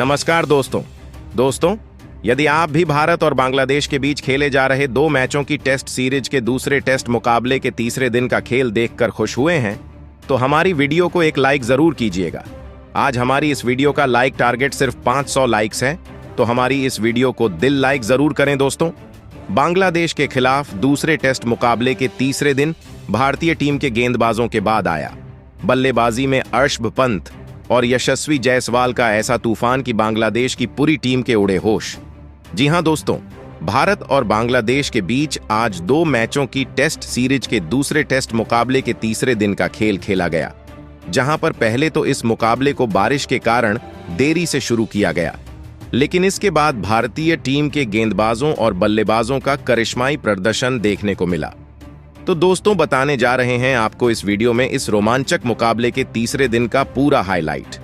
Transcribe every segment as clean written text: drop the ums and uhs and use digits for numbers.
नमस्कार दोस्तों, यदि आप भी भारत और बांग्लादेश के बीच खेले जा रहे 2 मैचों की टेस्ट सीरीज के दूसरे टेस्ट मुकाबले के तीसरे दिन का खेल देखकर खुश हुए हैं, तो हमारी वीडियो को एक लाइक जरूर कीजिएगा। आज हमारी इस वीडियो का लाइक टारगेट सिर्फ 500 लाइक्स है, तो हमारी इस वीडियो को दिल लाइक जरूर करें दोस्तों। बांग्लादेश के खिलाफ दूसरे टेस्ट मुकाबले के तीसरे दिन भारतीय टीम के गेंदबाजों के बाद आया। बल्लेबाजी में अर्शभ पंत और यशस्वी जायसवाल का ऐसा तूफान कि बांग्लादेश की पूरी टीम के उड़े होश। जी हां दोस्तों, भारत और बांग्लादेश के बीच आज 2 मैचों की टेस्ट सीरीज के दूसरे टेस्ट मुकाबले के तीसरे दिन का खेल खेला गया, जहां पर पहले तो इस मुकाबले को बारिश के कारण देरी से शुरू किया गया, लेकिन इसके बाद भारतीय टीम के गेंदबाजों और बल्लेबाजों का करिश्माई प्रदर्शन देखने को मिला। तो दोस्तों, बताने जा रहे हैं आपको इस वीडियो में इस रोमांचक मुकाबले के तीसरे दिन का पूरा हाईलाइट।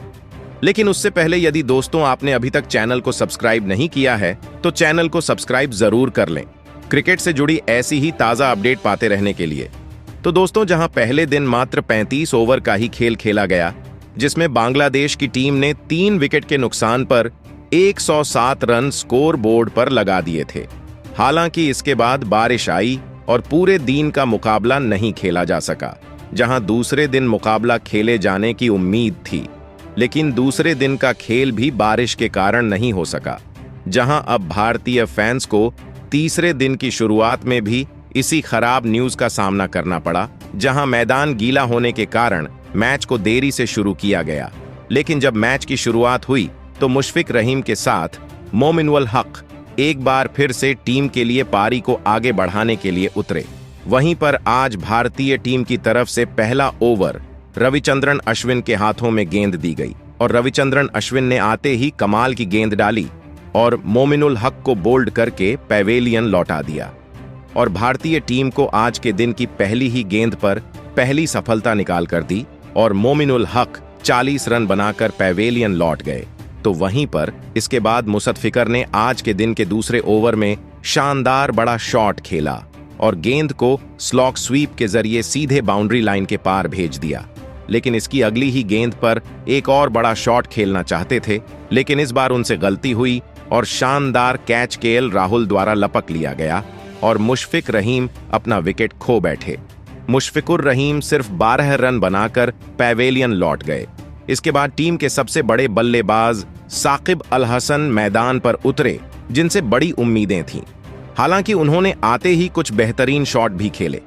लेकिन उससे पहले यदि दोस्तों आपने अभी तक चैनल को सब्सक्राइब नहीं किया है, तो चैनल को सब्सक्राइब जरूर कर लें, क्रिकेट से जुड़ी ऐसी ही ताजा अपडेट पाते रहने के लिए। तो दोस्तों, जहां पहले दिन मात्र 35 ओवर का ही खेल खेला गया, जिसमें बांग्लादेश की टीम ने 3 विकेट के नुकसान पर 107 रन स्कोर बोर्ड पर लगा दिए थे। हालांकि इसके बाद बारिश आई और पूरे दिन का मुकाबला नहीं खेला जा सका। जहां दूसरे दिन मुकाबला खेले जाने की उम्मीद थी, लेकिन दूसरे दिन का खेल भी बारिश के कारण नहीं हो सका। जहां अब भारतीय फैंस को तीसरे दिन की शुरुआत में भी इसी खराब न्यूज का सामना करना पड़ा, जहां मैदान गीला होने के कारण मैच को देरी से शुरू किया गया। लेकिन जब मैच की शुरुआत हुई तो मुशफिक रहीम के साथ मोमिनुल हक एक बार फिर से टीम के लिए पारी को आगे बढ़ाने के लिए उतरे। वहीं पर आज भारतीय टीम की तरफ से पहला ओवर रविचंद्रन अश्विन के हाथों में गेंद दी गई और रविचंद्रन अश्विन ने आते ही कमाल की गेंद डाली और मोमिनुल हक को बोल्ड करके पैवेलियन लौटा दिया और भारतीय टीम को आज के दिन की पहली ही गेंद पर पहली सफलता निकाल कर दी और मोमिनुल हक 40 रन बनाकर पैवेलियन लौट गए। तो वहीं पर इसके बाद मुसद्दिकर ने आज के दिन के दूसरे ओवर में शानदार बड़ा शॉट खेला और गेंद को स्लॉग स्वीप के जरिए सीधे बाउंड्री लाइन के पार भेज दिया। लेकिन इसकी अगली ही गेंद पर एक और बड़ा शॉट खेलना चाहते थे, लेकिन इस बार उनसे गलती हुई और शानदार कैच केएल राहुल द्वारा लपक लिया गया और मुशफिक रहीम अपना विकेट खो बैठे। मुशफिकुर रहीम सिर्फ 12 रन बनाकर पैवेलियन लौट गए। इसके बाद टीम के सबसे बड़े बल्लेबाज साकिब अल हसन मैदान पर उतरे, जिनसे बड़ी उम्मीदें थीं। हालांकि उन्होंने आते ही कुछ बेहतरीन शॉट भी खेले,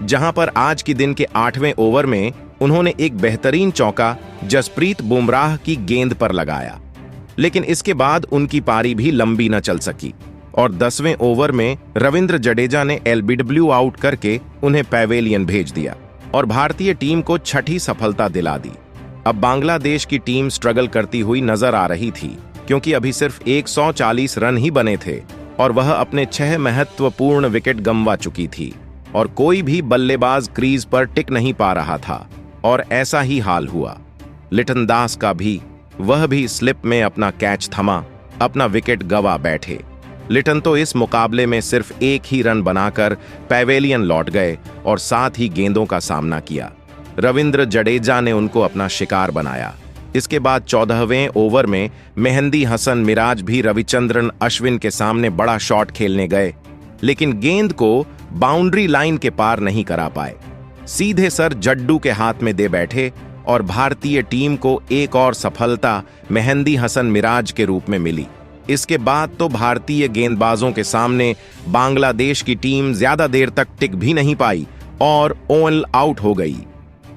जहां पर आज के दिन के 8वें ओवर में उन्होंने एक बेहतरीन चौका जसप्रीत बुमराह की गेंद पर लगाया। लेकिन इसके बाद उनकी पारी भी लंबी न चल सकी और 10वें ओवर में रविंद्र जडेजा ने एलबीडब्ल्यू आउट करके उन्हें पैवेलियन भेज दिया और भारतीय टीम को 6ठी सफलता दिला दी। अब बांग्लादेश की टीम स्ट्रगल करती हुई नजर आ रही थी, क्योंकि अभी सिर्फ 140 रन ही बने थे और वह अपने 6 महत्वपूर्ण विकेट गंवा चुकी थी और कोई भी बल्लेबाज क्रीज पर टिक नहीं पा रहा था और ऐसा ही हाल हुआ। लिटन दास का भी, वह भी स्लिप में अपना कैच थमा, अपना विकेट गंवा बैठे। लिटन तो इस मुकाबले में सिर्फ 1 ही रन बनाकर पैवेलियन लौट गए और 7 ही गेंदों का सामना किया। रविंद्र जडेजा ने उनको अपना शिकार बनाया। इसके बाद 14वें ओवर में मेहंदी हसन मिराज भी रविचंद्रन अश्विन के सामने बड़ा शॉट खेलने गए, लेकिन गेंद को बाउंड्री लाइन के पार नहीं करा पाए। सीधे सर जड्डू के हाथ में दे बैठे और भारतीय टीम को एक और सफलता मेहंदी हसन मिराज के रूप में मिली। इसके बाद तो भारतीय गेंदबाजों के सामने बांग्लादेश की टीम ज्यादा देर तक टिक भी नहीं पाई और ऑल आउट हो गई,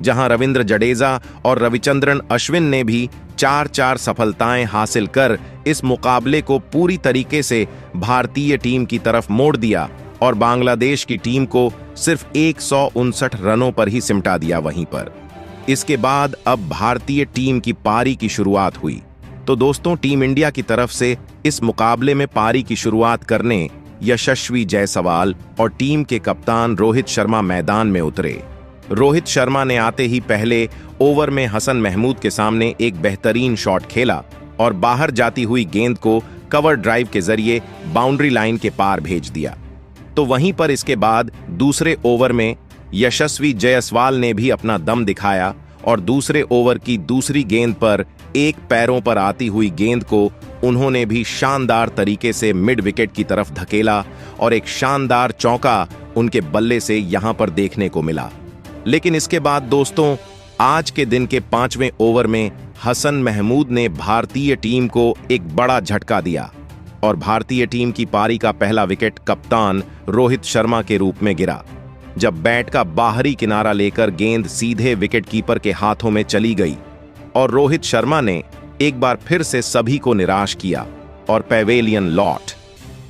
जहां रविंद्र जडेजा और रविचंद्रन अश्विन ने भी 4-4 सफलताएं हासिल कर इस मुकाबले को पूरी तरीके से भारतीय टीम की तरफ मोड़ दिया और बांग्लादेश की टीम को सिर्फ 159 रनों पर ही सिमटा दिया। वहीं पर इसके बाद अब भारतीय टीम की पारी की शुरुआत हुई। तो दोस्तों, टीम इंडिया की तरफ से इस मुकाबले में पारी की शुरुआत करने यशस्वी जायसवाल और टीम के कप्तान रोहित शर्मा मैदान में उतरे। रोहित शर्मा ने आते ही पहले ओवर में हसन महमूद के सामने एक बेहतरीन शॉट खेला और बाहर जाती हुई गेंद को कवर ड्राइव के जरिए बाउंड्री लाइन के पार भेज दिया। तो वहीं पर इसके बाद दूसरे ओवर में यशस्वी जायसवाल ने भी अपना दम दिखाया और दूसरे ओवर की दूसरी गेंद पर एक पैरों पर आती हुई गेंद को उन्होंने भी शानदार तरीके से मिड विकेट की तरफ धकेला और एक शानदार चौका उनके बल्ले से यहां पर देखने को मिला। लेकिन इसके बाद दोस्तों, आज के दिन के 5वें ओवर में हसन महमूद ने भारतीय टीम को एक बड़ा झटका दिया और भारतीय टीम की पारी का पहला विकेट कप्तान रोहित शर्मा के रूप में गिरा, जब बैट का बाहरी किनारा लेकर गेंद सीधे विकेटकीपर के हाथों में चली गई और रोहित शर्मा ने एक बार फिर से सभी को निराश किया और पेवेलियन लौट।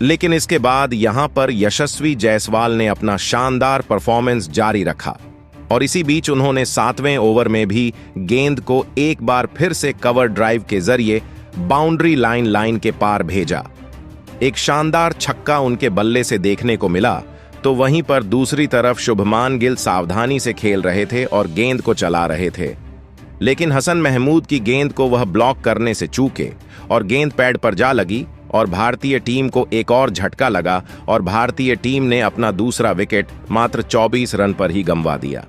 लेकिन इसके बाद यहां पर यशस्वी जायसवाल ने अपना शानदार परफॉर्मेंस जारी रखा और इसी बीच उन्होंने 7वें ओवर में भी गेंद को एक बार फिर से कवर ड्राइव के जरिए बाउंड्री लाइन के पार भेजा। एक शानदार छक्का उनके बल्ले से देखने को मिला, तो वहीं पर दूसरी तरफ शुभमान गिल सावधानी से खेल रहे थे और गेंद को चला रहे थे। लेकिन हसन महमूद की गेंद को वह ब्लॉक करने से चूके और गेंद पैड पर जा लगी और भारतीय टीम को एक और झटका लगा और भारतीय टीम ने अपना दूसरा विकेट मात्र 24 रन पर ही गंवा दिया।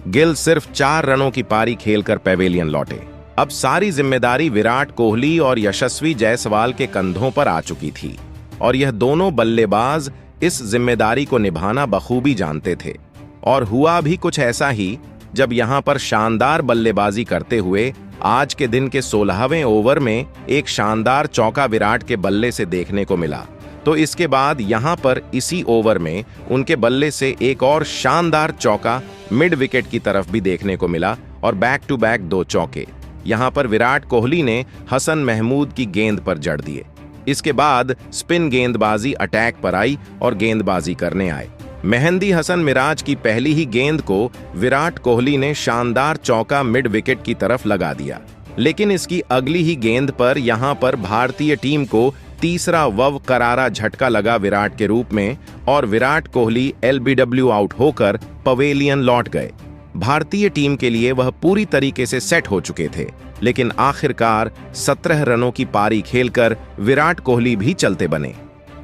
गिल सिर्फ 4 रनों की पारी खेलकर पेवेलियन लौटे। अब सारी जिम्मेदारी विराट कोहली और यशस्वी जायसवाल के कंधों पर आ चुकी थी और यह दोनों बल्लेबाज इस जिम्मेदारी को निभाना बखूबी जानते थे। और हुआ भी कुछ ऐसा ही, जब यहां पर शानदार बल्लेबाजी करते हुए आज के दिन के 16वें ओवर में एक शानदार चौका विराट के बल्ले से देखने को मिला, तो इसके बाद यहां पर इसी ओवर में उनके बल्ले से एक और शानदार चौका मिड विकेट की तरफ भी देखने को मिला और बैक टू बैक 2 चौके यहां पर विराट कोहली ने हसन महमूद की गेंद पर जड़ दिए। इसके बाद स्पिन गेंदबाजी अटैक पर आई और गेंदबाजी करने आए। मेहंदी हसन मिराज की पहली ही गेंद को विराट कोहली ने शानदार चौका मिड विकेट की तरफ लगा दिया, लेकिन इसकी अगली ही गेंद पर यहां पर भारतीय टीम को तीसरा करारा झटका लगा विराट के रूप में और विराट कोहली एलबीडब्ल्यू आउट होकर पवेलियन लौट गए। भारतीय टीम के लिए वह पूरी तरीके से सेट हो चुके थे, लेकिन आखिरकार 17 रनों की पारी खेलकर विराट कोहली भी चलते बने।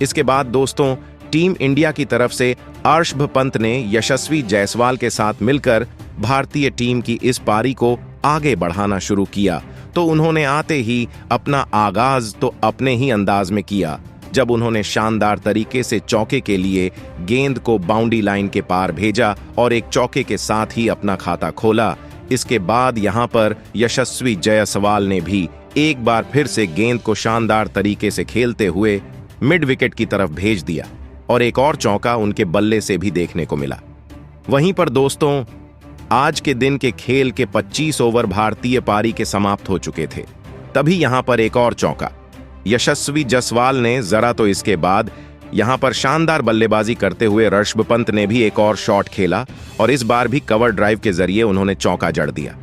इसके बाद दोस्तों, टीम इंडिया की तरफ से अर्शभ पंत ने यशस्वी जायसवाल के साथ मिलकर भारतीय टीम की इस पारी को आगे बढ़ाना शुरू किया, तो उन्होंने आते ही अपना आगाज तो अपने ही अंदाज में किया, जब उन्होंने शानदार तरीके से चौके के लिए गेंद को बाउंड्री लाइन के पार भेजा और एक चौके के साथ ही अपना खाता खोला। इसके बाद यहां पर यशस्वी जायसवाल ने भी एक बार फिर से गेंद को शानदार तरीके से खेलते हुए मिड विकेट की तरफ भेज दिया और एक और चौका उनके बल्ले से भी देखने को मिला। वहीं पर दोस्तों, आज के दिन के खेल के 25 ओवर भारतीय पारी के समाप्त हो चुके थे, तभी यहां पर एक और चौका यशस्वी जायसवाल ने जरा, तो इसके बाद यहां पर शानदार बल्लेबाजी करते हुए ऋषभ पंत ने भी एक और शॉट खेला और इस बार भी कवर ड्राइव के जरिए उन्होंने चौका जड़ दिया।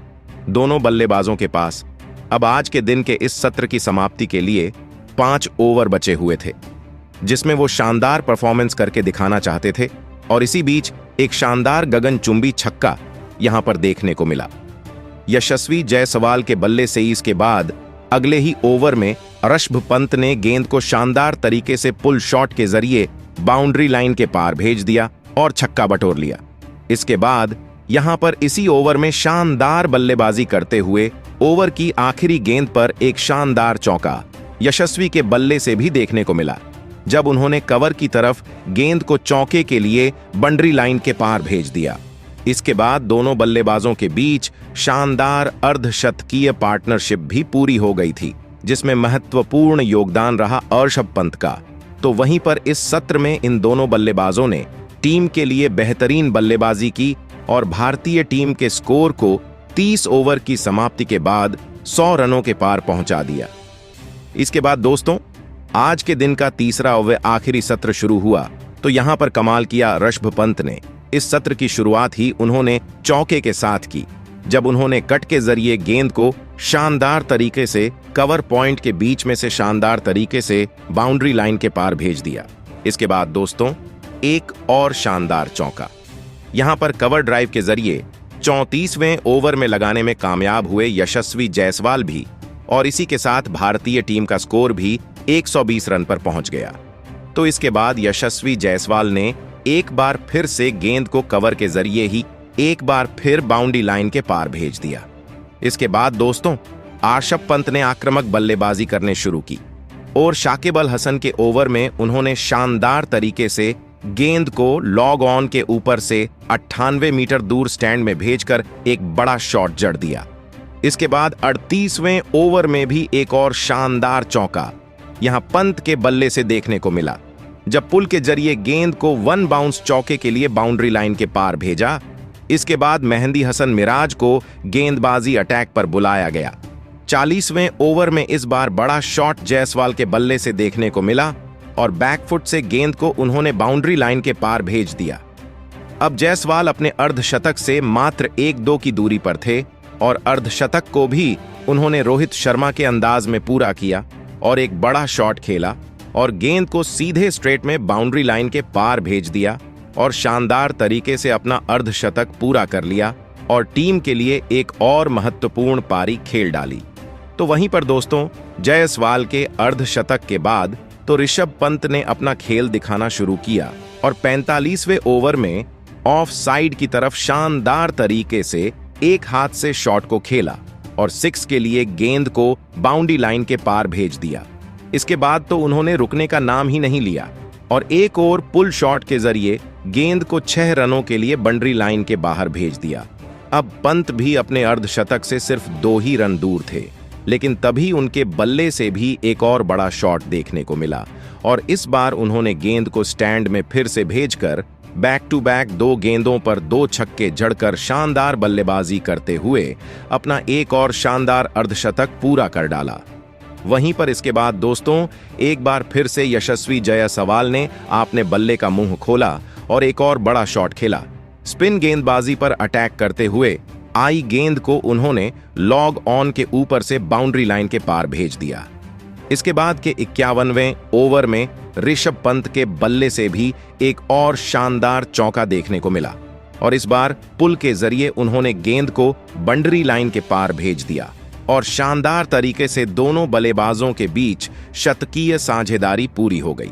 दोनों बल्लेबाजों के पास अब आज के दिन के इस सत्र की समाप्ति के लिए 5 ओवर बचे हुए थे, जिसमें वो शानदार परफॉर्मेंस करके दिखाना चाहते थे और इसी बीच एक शानदार गगनचुंबी छक्का यहां पर देखने को मिला। यशस्वी जायसवाल के बल्ले से इसके बाद अगले ही ओवर में ऋषभ पंत ने गेंद को शानदार तरीके से पुल शॉट के जरिए बाउंड्री लाइन के पार भेज दिया और छक्का बटोर लिया। इसके बाद यहां पर इसी ओवर में शानदार बल्लेबाजी करते हुए ओवर की आखिरी गेंद पर एक शानदार चौका यशस्वी के बल्ले से भी देखने को मिला, जब उन्होंने कवर की तरफ गेंद को चौके के लिए बाउंड्री लाइन के पार भेज दिया। इसके बाद दोनों बल्लेबाजों के बीच शानदार अर्धशतकीय पार्टनरशिप भी पूरी हो गई थी, जिसमें महत्वपूर्ण योगदान रहा ऋषभ पंत का। तो वहीं पर इस सत्र में इन दोनों बल्लेबाजों ने टीम के लिए बेहतरीन बल्लेबाजी की और भारतीय टीम के स्कोर को 30 ओवर की समाप्ति के बाद 100 रनों के पार पहुंचा दिया। इसके बाद दोस्तों, आज के दिन का तीसरा व आखिरी सत्र शुरू हुआ, तो यहां पर कमाल किया ऋषभ पंत ने। इस सत्र की शुरुआत ही उन्होंने चौके के साथ की, जब उन्होंने कट के जरिए गेंद को शानदार तरीके से कवर पॉइंट के बीच में से शानदार तरीके से बाउंड्री लाइन के पार भेज दिया। इसके बाद दोस्तों, एक और शानदार चौका यहां पर कवर ड्राइव के जरिए 34वें ओवर में लगाने में कामयाब हुए यशस्वी जायसवाल भी, और इसी के साथ भारतीय टीम का स्कोर भी 120 रन पर पहुंच गया। तो इसके बाद यशस्वी जायसवाल ने एक बार फिर से गेंद को कवर के जरिए ही एक बार फिर बाउंड्री लाइन के पार भेज दिया। इसके बाद दोस्तों, आरशब पंत ने आक्रामक बल्लेबाजी करने शुरू की और शाकिब अल हसन के ओवर में उन्होंने शानदार तरीके से गेंद को लॉग ऑन के ऊपर से 98 मीटर दूर स्टैंड में भेजकर एक बड़ा शॉट जड़ दिया। इसके बाद 38वें ओवर में भी एक और शानदार चौका यहां पंत के बल्ले से देखने को मिला, जब पुल के जरिए गेंद को वन बाउंस चौके के लिए बाउंड्री लाइन के पार भेजा। इसके बाद मेहंदी हसन मिराज को गेंदबाजी अटैक पर बुलाया गया। 40वें ओवर में इस बार बड़ा शॉट जायसवाल के बल्ले से देखने को मिला और बैकफुट से गेंद को उन्होंने बाउंड्री लाइन के पार भेज दिया। अब जायसवाल अपने अर्धशतक से मात्र 1-2 की दूरी पर थे और अर्धशतक को भी उन्होंने रोहित शर्मा के अंदाज में पूरा किया और एक बड़ा शॉट खेला और गेंद को सीधे स्ट्रेट में बाउंड्री लाइन के पार भेज दिया और शानदार तरीके से अपना अर्धशतक पूरा कर लिया और टीम के लिए एक और महत्वपूर्ण पारी खेल डाली। तो वहीं पर दोस्तों, जायसवाल के अर्धशतक के बाद तो ऋषभ पंत ने अपना खेल दिखाना शुरू किया और 45वें ओवर में ऑफ साइड की तरफ शानदार तरीके से एक हाथ से शॉट को खेला और 6 के लिए गेंद को बाउंड्री लाइन के पार भेज दिया। इसके बाद तो उन्होंने रुकने का नाम ही नहीं लिया और एक और पुल शॉट के जरिए गेंद को 6 रनों के लिए बाउंड्री लाइन के बाहर भेज दिया। अब पंत भी अपने अर्धशतक से सिर्फ 2 ही रन दूर थे, लेकिन तभी उनके बल्ले से भी एक और बड़ा शॉट देखने को मिला और इस बार उन्होंने गेंद को स्टैंड में फिर से भेजकर बैक टू बैक 2 गेंदों पर 2 छक्के जड़कर शानदार बल्लेबाजी करते हुए अपना एक और शानदार अर्धशतक पूरा कर डाला। वहीं पर इसके बाद दोस्तों, एक बार फिर से यशस्वी जायसवाल ने अपने बल्ले का मुंह खोला और एक और बड़ा शॉट खेला। स्पिन गेंदबाजी पर अटैक करते हुए आई गेंद को उन्होंने लॉग ऑन के ऊपर से बाउंड्री लाइन के पार भेज दिया। इसके बाद के 51वें ओवर में ऋषभ पंत के बल्ले से भी एक और शानदार चौका देखने को मिला और इस बार पुल के जरिए उन्होंने गेंद को बाउंड्री लाइन के पार भेज दिया और शानदार तरीके से दोनों बल्लेबाजों के बीच शतकीय साझेदारी पूरी हो गई।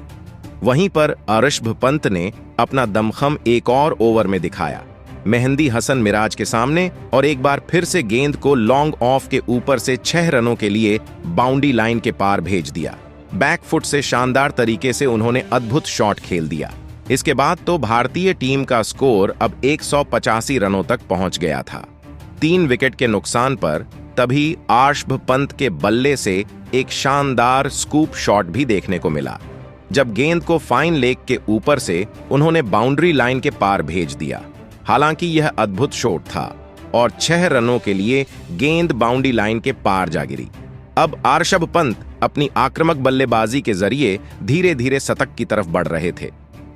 वहीं पर ऋषभ पंत ने अपना दमखम एक और ओवर में दिखाया मेहंदी हसन मिराज के सामने और एक बार फिर से गेंद को लॉन्ग ऑफ के ऊपर से 6 रनों के लिए बाउंड्री लाइन के पार भेज दिया। बैकफुट से शानदार तरीके से उन्होंने अद्भुत शॉट खेल दिया। इसके बाद तो भारतीय टीम का स्कोर अब 185 रनों तक पहुंच गया था। 3 विकेट के नुकसान पर तभी ऋषभ पंत के बल्ले से एक शानदार स्कूप शॉट भी देखने को मिला, जब गेंद को फाइन लेग के ऊपर से उन्होंने बाउंड्री लाइन के पार भेज दिया। हालांकि यह अद्भुत शॉट था और 6 रनों के लिए गेंद बाउंड्री लाइन के पार जा गिरी। अब ऋषभ पंत अपनी आक्रामक बल्लेबाजी के जरिए धीरे धीरे शतक की तरफ बढ़ रहे थे,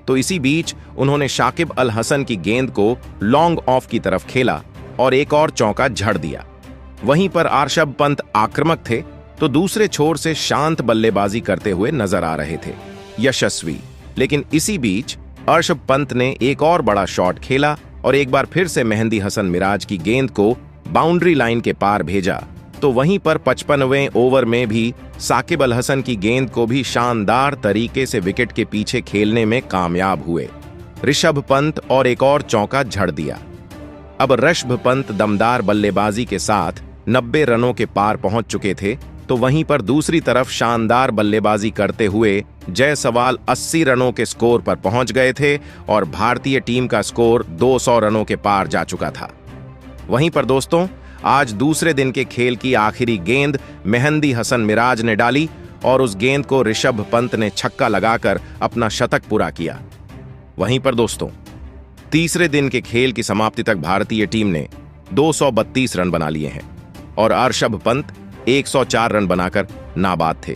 तो इसी बीच उन्होंने शाकिब अल हसन की गेंद को लॉन्ग ऑफ की तरफ खेला और एक और चौका झड़ दिया। वहीं पर ऋषभ पंत आक्रामक थे तो दूसरे छोर से शांत बल्लेबाजी करते हुए नजर आ रहे थे यशस्वी। लेकिन इसी बीच ऋषभ पंत ने एक और बड़ा शॉट खेला और एक बार फिर से मेहंदी हसन मिराज की गेंद को बाउंड्री लाइन के पार भेजा। तो वहीं पर 55वें ओवर में भी साकिब अल हसन की गेंद को भी शानदार तरीके से विकेट के पीछे खेलने में कामयाब हुए ऋषभ पंत और एक और चौका झड़ दिया। अब ऋषभ पंत दमदार बल्लेबाजी के साथ 90 रनों के पार पहुंच चुके थे, तो वहीं पर दूसरी तरफ शानदार बल्लेबाजी करते हुए जायसवाल 80 रनों के स्कोर पर पहुंच गए थे और भारतीय टीम का स्कोर 200 रनों के पार जा चुका था। वहीं पर दोस्तों, आज दूसरे दिन के खेल की आखिरी गेंद मेहंदी हसन मिराज ने डाली और उस गेंद को ऋषभ पंत ने छक्का लगाकर अपना शतक पूरा किया। वहीं पर दोस्तों, तीसरे दिन के खेल की समाप्ति तक भारतीय टीम ने 232 रन बना लिए हैं और ऋषभ पंत 104 रन बनाकर नाबाद थे।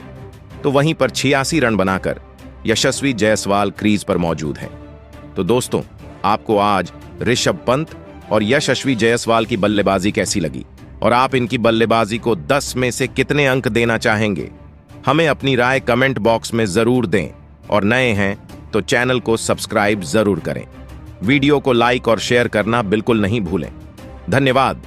तो वहीं पर 86 रन बनाकर यशस्वी जायसवाल क्रीज पर मौजूद हैं। तो दोस्तों, आपको आज ऋषभ पंत और यशस्वी जायसवाल की बल्लेबाजी कैसी लगी और आप इनकी बल्लेबाजी को 10 में से कितने अंक देना चाहेंगे? हमें अपनी राय कमेंट बॉक्स में जरूर दें और नए हैं तो चैनल को सब्सक्राइब जरूर करें। वीडियो को लाइक और शेयर करना बिल्कुल नहीं भूलें। धन्यवाद।